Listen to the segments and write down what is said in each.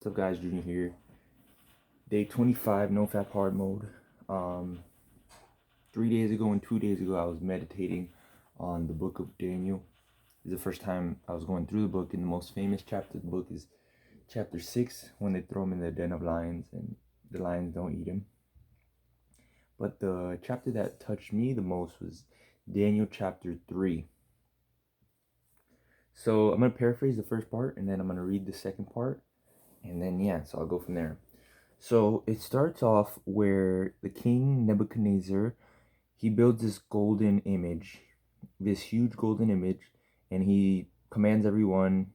What's up, guys? Junior here. Day 25, NoFap hard mode. 3 days ago and 2 days ago, I was meditating on the book of Daniel. This is the first time I was going through the book, and the most famous chapter of the book is chapter 6, when they throw him in the den of lions and the lions don't eat him. But the chapter that touched me the most was Daniel chapter 3. So I'm going to paraphrase the first part, and then I'm going to read the second part, and then so I'll go from there. So it starts off where the king Nebuchadnezzar, he builds this golden image, this huge golden image, and he commands everyone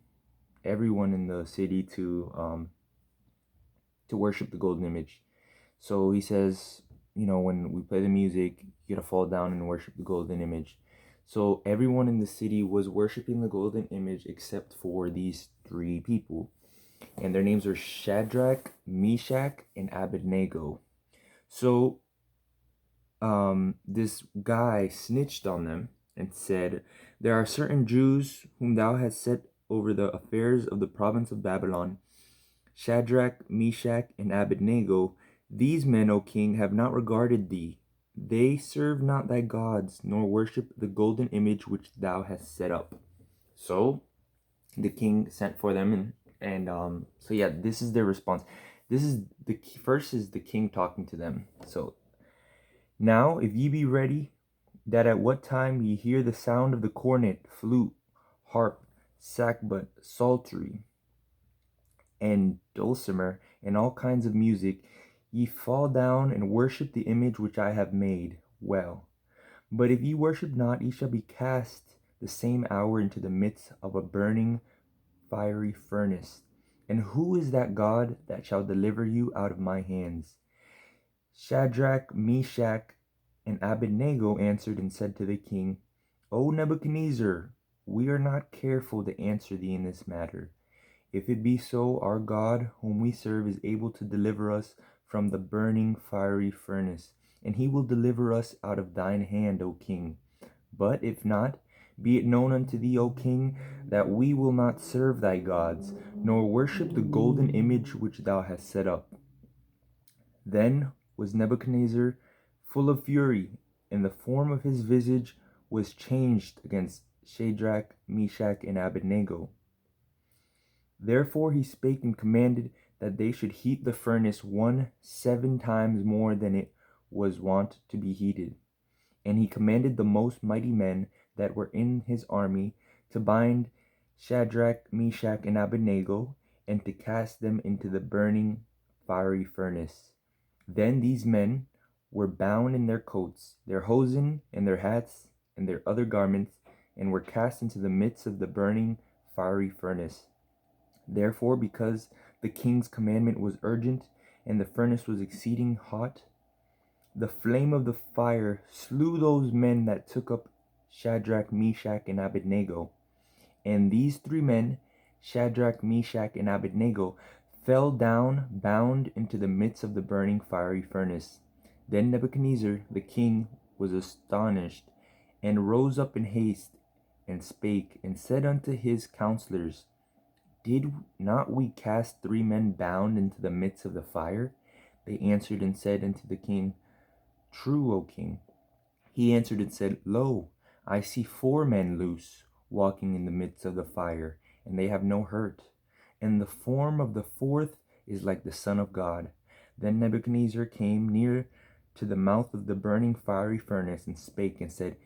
in the city to worship the golden image. So he says, when we play the music, you gotta fall down and worship the golden image. So everyone in the city was worshiping the golden image except for these three people, and their names are Shadrach, Meshach, and Abednego. So this guy snitched on them and said, "There are certain Jews whom thou hast set over the affairs of the province of Babylon, Shadrach, Meshach, and Abednego. These men, O king, have not regarded thee. They serve not thy gods, nor worship the golden image which thou hast set up." So the king sent for them, this is their response. This is first is the king talking to them. So, "Now if ye be ready, that at what time ye hear the sound of the cornet, flute, harp, sackbut, psaltery, and dulcimer, and all kinds of music, ye fall down and worship the image which I have made, well. But if ye worship not, ye shall be cast the same hour into the midst of a burning fiery furnace. And who is that God that shall deliver you out of my hands?" Shadrach, Meshach, and Abednego answered and said to the king, "O Nebuchadnezzar, we are not careful to answer thee in this matter. If it be so, our God, whom we serve, is able to deliver us from the burning fiery furnace, and he will deliver us out of thine hand, O king. But if not, be it known unto thee, O king, that we will not serve thy gods, nor worship the golden image which thou hast set up." Then was Nebuchadnezzar full of fury, and the form of his visage was changed against Shadrach, Meshach, and Abednego. Therefore he spake and commanded that they should heat the furnace 7 times more than it was wont to be heated. And he commanded the most mighty men that were in his army to bind Shadrach, Meshach, and Abednego, and to cast them into the burning fiery furnace. Then these men were bound in their coats, their hosen, and their hats, and their other garments, and were cast into the midst of the burning fiery furnace. Therefore, because the king's commandment was urgent, and the furnace was exceeding hot, the flame of the fire slew those men that took up Shadrach, Meshach, and Abednego. And these three men, Shadrach, Meshach, and Abednego, fell down bound into the midst of the burning fiery furnace. Then Nebuchadnezzar the king was astonished, and rose up in haste, and spake, and said unto his counselors, "Did not we cast 3 men bound into the midst of the fire?" They answered and said unto the king, "True, O king." He answered and said, "Lo, I see 4 men loose, walking in the midst of the fire, and they have no hurt. And the form of the 4th is like the Son of God." Then Nebuchadnezzar came near to the mouth of the burning fiery furnace, and spake and said,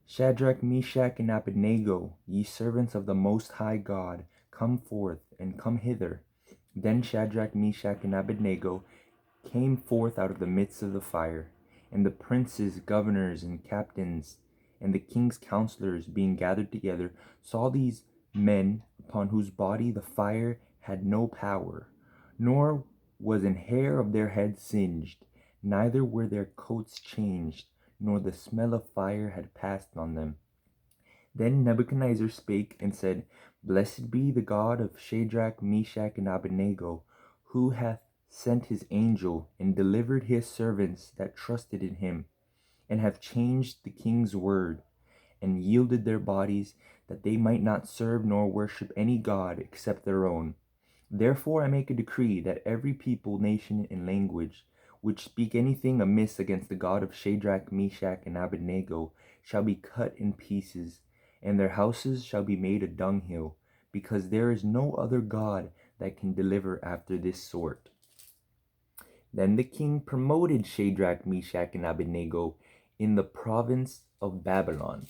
"Shadrach, Meshach, and Abednego, ye servants of the Most High God, come forth, and come hither." Then Shadrach, Meshach, and Abednego came forth out of the midst of the fire. And the princes, governors, and captains, and the king's counselors, being gathered together, saw these men, upon whose body the fire had no power, nor was an hair of their head singed, neither were their coats changed, nor the smell of fire had passed on them. Then Nebuchadnezzar spake and said, "Blessed be the God of Shadrach, Meshach, and Abednego, who hath sent his angel, and delivered his servants that trusted in him, and have changed the king's word, and yielded their bodies, that they might not serve nor worship any god except their own. Therefore I make a decree that every people, nation, and language which speak anything amiss against the God of Shadrach, Meshach, and Abednego shall be cut in pieces, and their houses shall be made a dunghill, because there is no other God that can deliver after this sort. Then the king promoted Shadrach, Meshach, and Abednego in the province of Babylon.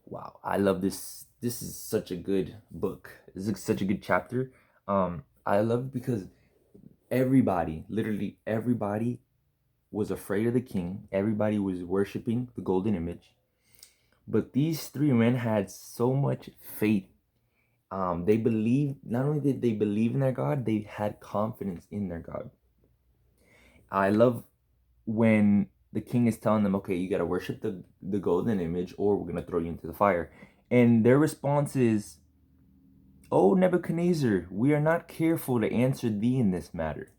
Wow, I love this. This is such a good book. This is such a good chapter. I love it because everybody, literally everybody, was afraid of the king. Everybody was worshiping the golden image. But these three men had so much faith. They believed, not only did they believe in their God, they had confidence in their God. I love when the king is telling them, okay, you got to worship the golden image or we're going to throw you into the fire. And their response is, "O Nebuchadnezzar, we are not careful to answer thee in this matter."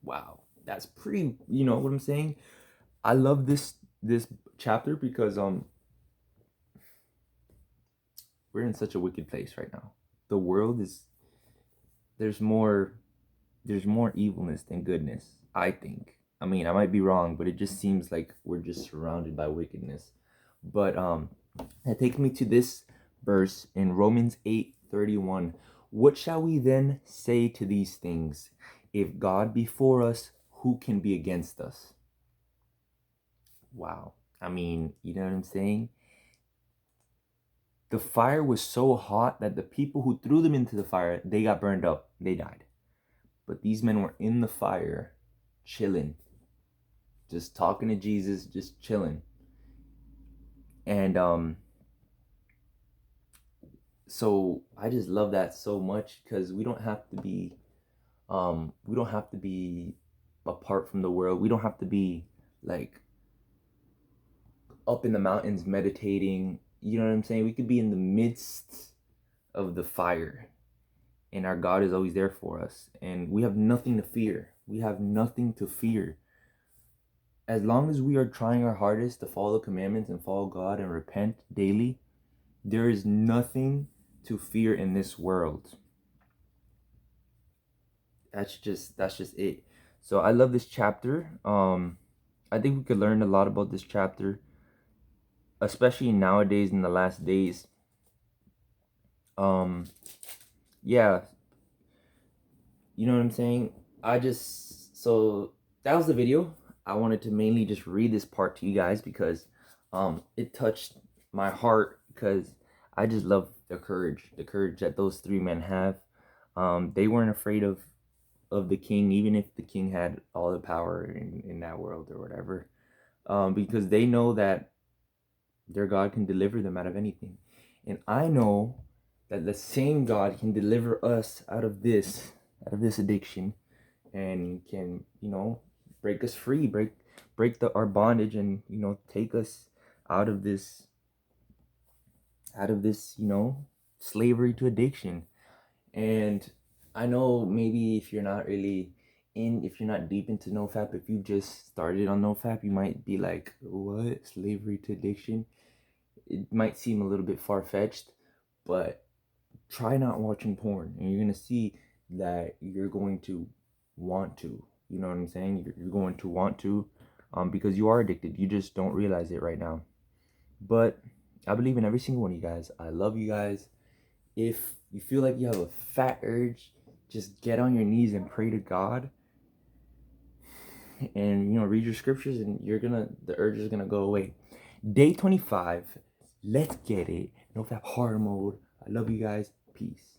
Wow, that's pretty, you know what I'm saying? I love this chapter because we're in such a wicked place right now. The world is, there's more evilness than goodness, I think. I mean, I might be wrong, but it just seems like we're just surrounded by wickedness. But that takes me to this verse in Romans 8:31. What shall we then say to these things? If God be for us, who can be against us? Wow. I mean, you know what I'm saying? The fire was so hot that the people who threw them into the fire, they got burned up. They died. But these men were in the fire, chilling, just talking to Jesus, just chilling. And so I just love that so much because we don't have to be apart from the world. We don't have to be like up in the mountains meditating. You know what I'm saying? We could be in the midst of the fire, and our God is always there for us, and we have nothing to fear. We have nothing to fear. As long as we are trying our hardest to follow the commandments and follow God and repent daily, there is nothing to fear in this world. That's just it. So I love this chapter. I think we could learn a lot about this chapter, especially nowadays in the last days. Yeah, you know what I'm saying? So that was the video. I wanted to mainly just read this part to you guys because it touched my heart because I just love the courage that those three men have. They weren't afraid of the king, even if the king had all the power in that world or whatever, because they know that their God can deliver them out of anything. And I know that the same God can deliver us out of this addiction, and can, you know, break us free, break our bondage, and, you know, take us out of this you know, slavery to addiction. And I know maybe if you're not if you're not deep into NoFap, if you just started on NoFap, you might be like, what? Slavery to addiction? It might seem a little bit far-fetched, but try not watching porn, and you're going to see that you're going to want to. You know what I'm saying? You're going to want to, because you are addicted. You just don't realize it right now. But I believe in every single one of you guys. I love you guys. If you feel like you have a fat urge, just get on your knees and pray to God, and, you know, read your scriptures, and the urge is gonna go away. Day 25. Let's get it. NoFap hard mode. I love you guys. Peace.